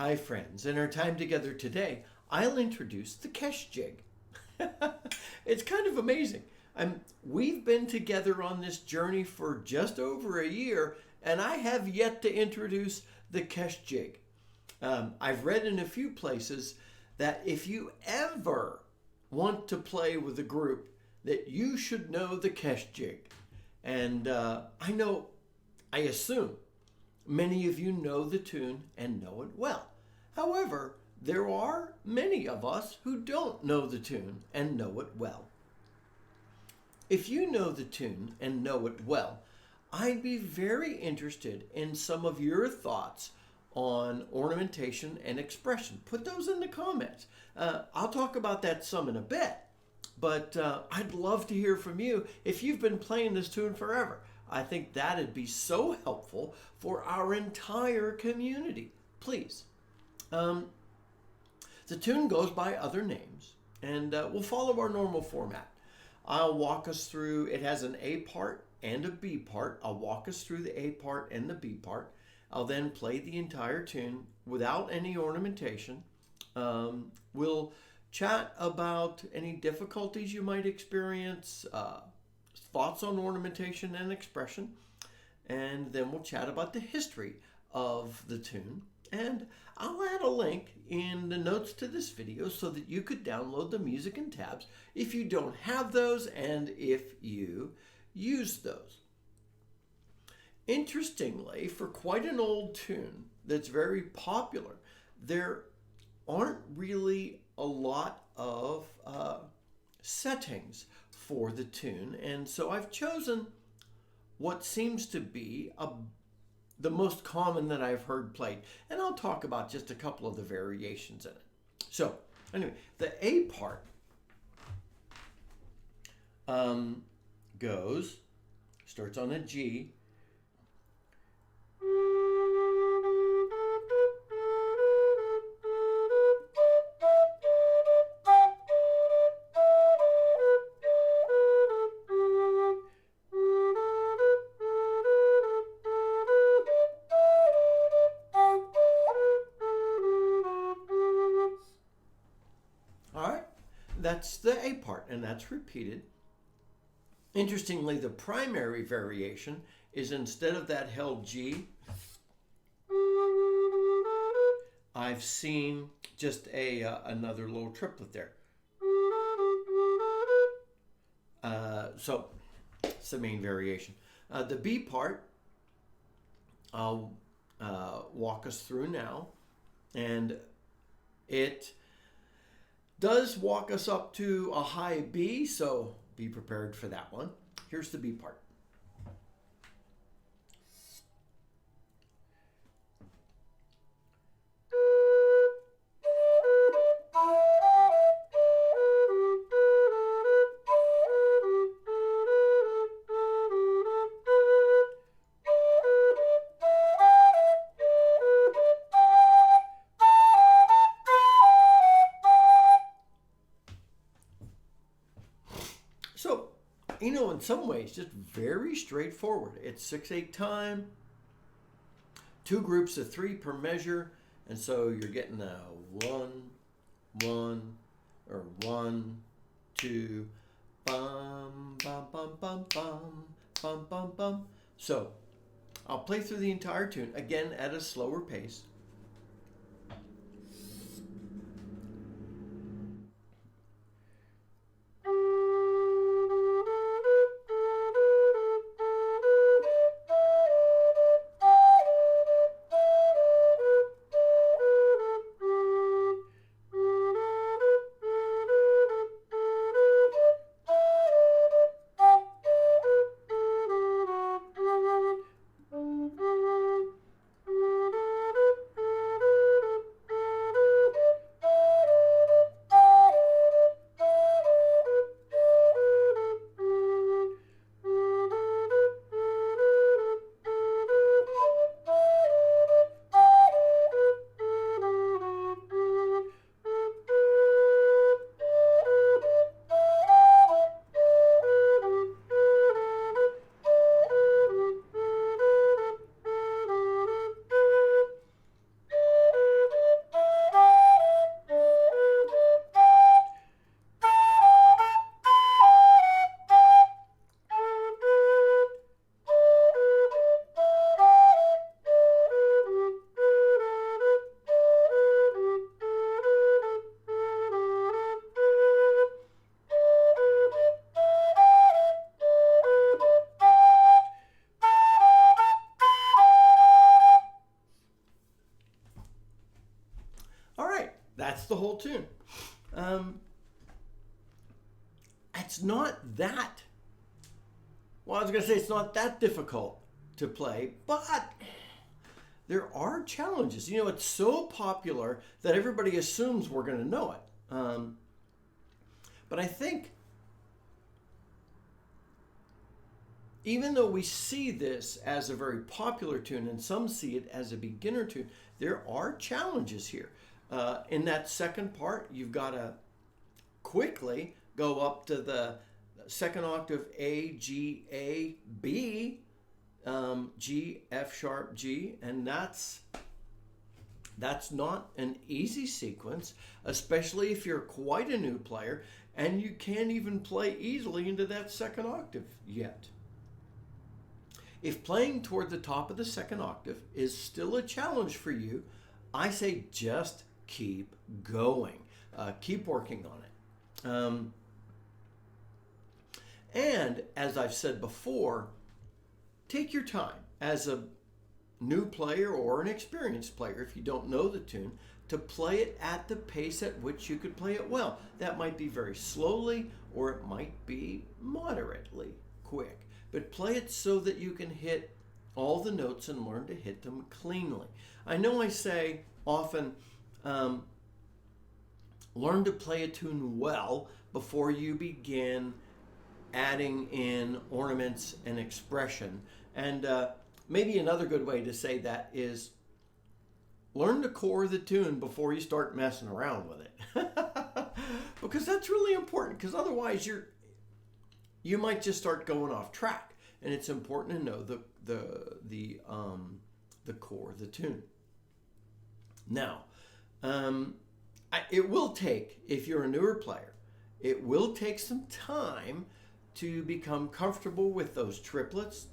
Hi, friends. In our time together today, I'll introduce the Kesh Jig. It's kind of amazing. We've been together on this journey for just over a year, and I have yet to introduce the Kesh Jig. I've read in a few places that if you ever want to play with a group, that you should know the Kesh Jig. And I assume many of you know the tune and know it well. However, there are many of us who don't know the tune and know it well. If you know the tune and know it well, I'd be very interested in some of your thoughts on ornamentation and expression. Put those in the comments. I'll talk about that some in a bit, but I'd love to hear from you if you've been playing this tune forever. I think that'd be so helpful for our entire community. Please. The tune goes by other names, and we'll follow our normal format. I'll walk us through, it has an A part and a B part. I'll walk us through the A part and the B part. I'll then play the entire tune without any ornamentation. We'll chat about any difficulties you might experience, thoughts on ornamentation and expression, and then we'll chat about the history of the tune. And I'll add a link in the notes to this video so that you could download the music and tabs if you don't have those and if you use those. Interestingly, for quite an old tune that's very popular, there aren't really a lot of settings for the tune, and so I've chosen what seems to be the most common that I've heard played, and I'll talk about just a couple of the variations in it. So anyway, the A part starts on a G. That's the A part, and that's repeated. Interestingly, the primary variation is instead of that held G, I've seen just another little triplet there. So it's the main variation. The B part, I'll walk us through now, and it does walk us up to a high B, so be prepared for that one. Here's the B part. So, in some ways, just very straightforward. It's 6/8 time, two groups of three per measure, and so you're getting a 1, 1, or 1, 2, bum, bum, bum, bum, bum, bum, bum, bum. So, I'll play through the entire tune, again at a slower pace. That's the whole tune. It's not that, well, I was going to say it's not that difficult to play, but there are challenges. You know, it's so popular that everybody assumes we're going to know it. But I think even though we see this as a very popular tune and some see it as a beginner tune, there are challenges here. In that second part, you've got to quickly go up to the second octave A, G, A, B, G, F sharp, G, and that's not an easy sequence, especially if you're quite a new player and you can't even play easily into that second octave yet. If playing toward the top of the second octave is still a challenge for you, I say just keep going. Keep working on it. And as I've said before, take your time as a new player or an experienced player, if you don't know the tune, to play it at the pace at which you could play it well. That might be very slowly or it might be moderately quick. But play it so that you can hit all the notes and learn to hit them cleanly. I know I say often, learn to play a tune well before you begin adding in ornaments and expression. And maybe another good way to say that is learn the core of the tune before you start messing around with it. Because that's really important, because otherwise you might just start going off track. And it's important to know the core of the tune. Now, it will take, if you're a newer player, it will take some time to become comfortable with those triplets.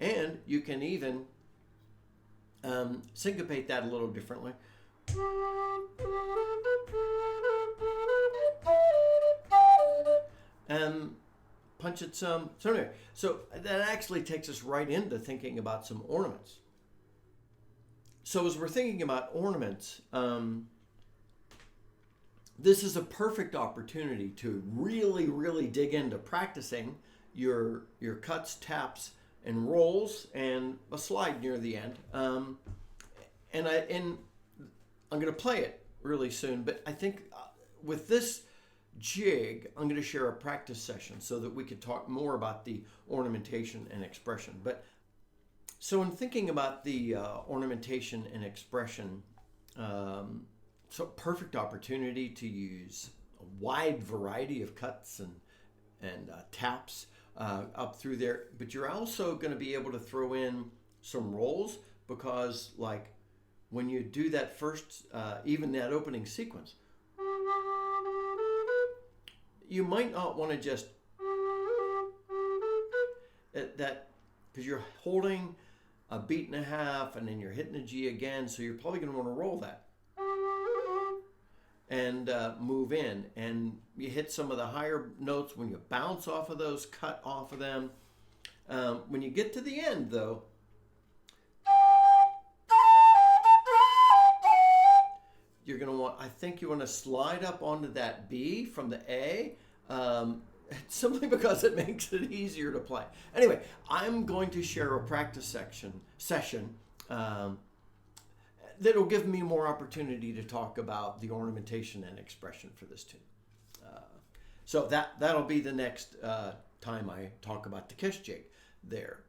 And you can even syncopate that a little differently. Punch it some. So anyway, so that actually takes us right into thinking about some ornaments. So as we're thinking about ornaments, this is a perfect opportunity to really, really dig into practicing your cuts, taps, and rolls, and a slide near the end. And I'm going to play it really soon, but I think with this jig, I'm going to share a practice session so that we could talk more about the ornamentation and expression. But so in thinking about the ornamentation and expression, so perfect opportunity to use a wide variety of cuts and taps up through there. But you're also going to be able to throw in some rolls, because like when you do that first, even that opening sequence, you might not want to just that, because you're holding a beat and a half and then you're hitting a G again, so you're probably going to want to roll that and move in, and you hit some of the higher notes when you bounce off of those, cut off of them. When you get to the end though, you're going to want, I think you want to slide up onto that B from the A, simply because it makes it easier to play. Anyway, I'm going to share a practice session that'll give me more opportunity to talk about the ornamentation and expression for this tune. So that'll be the next time I talk about the Kesh Jig there.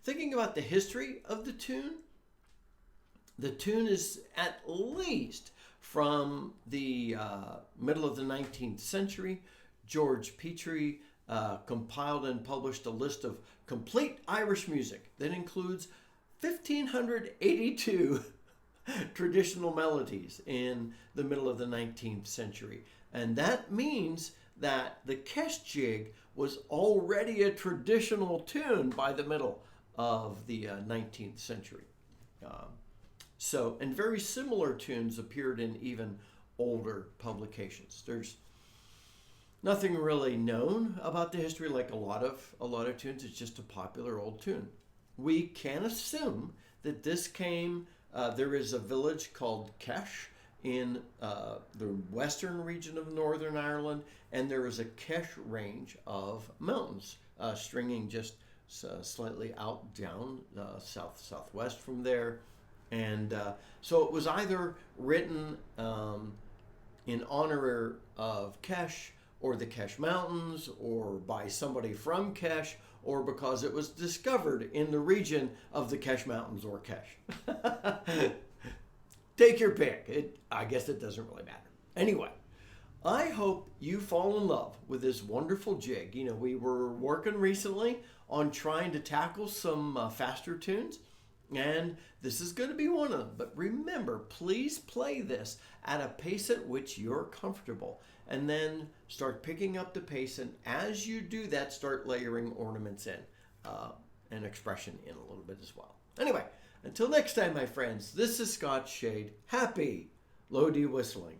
Thinking about the history of the tune is at least from the middle of the 19th century. George Petrie compiled and published a list of complete Irish music that includes 1,582 traditional melodies in the middle of the 19th century. And that means that the Kesh Jig was already a traditional tune by the middle of the 19th century. And very similar tunes appeared in even older publications. There's nothing really known about the history like a lot of tunes. It's just a popular old tune. We can assume that this came. There is a village called Kesh in the western region of Northern Ireland, and there is a Kesh range of mountains stringing just slightly out down southwest from there. And so it was either written in honor of Kesh or the Kesh Mountains, or by somebody from Kesh, or because it was discovered in the region of the Kesh Mountains or Kesh. Take your pick. I guess it doesn't really matter. Anyway, I hope you fall in love with this wonderful jig. You know, we were working recently on trying to tackle some faster tunes, and this is going to be one of them. But remember, please play this at a pace at which you're comfortable, and then start picking up the pace. And as you do that, start layering ornaments in and expression in a little bit as well. Anyway, until next time, my friends, this is Scott Shade. Happy Lodi whistling.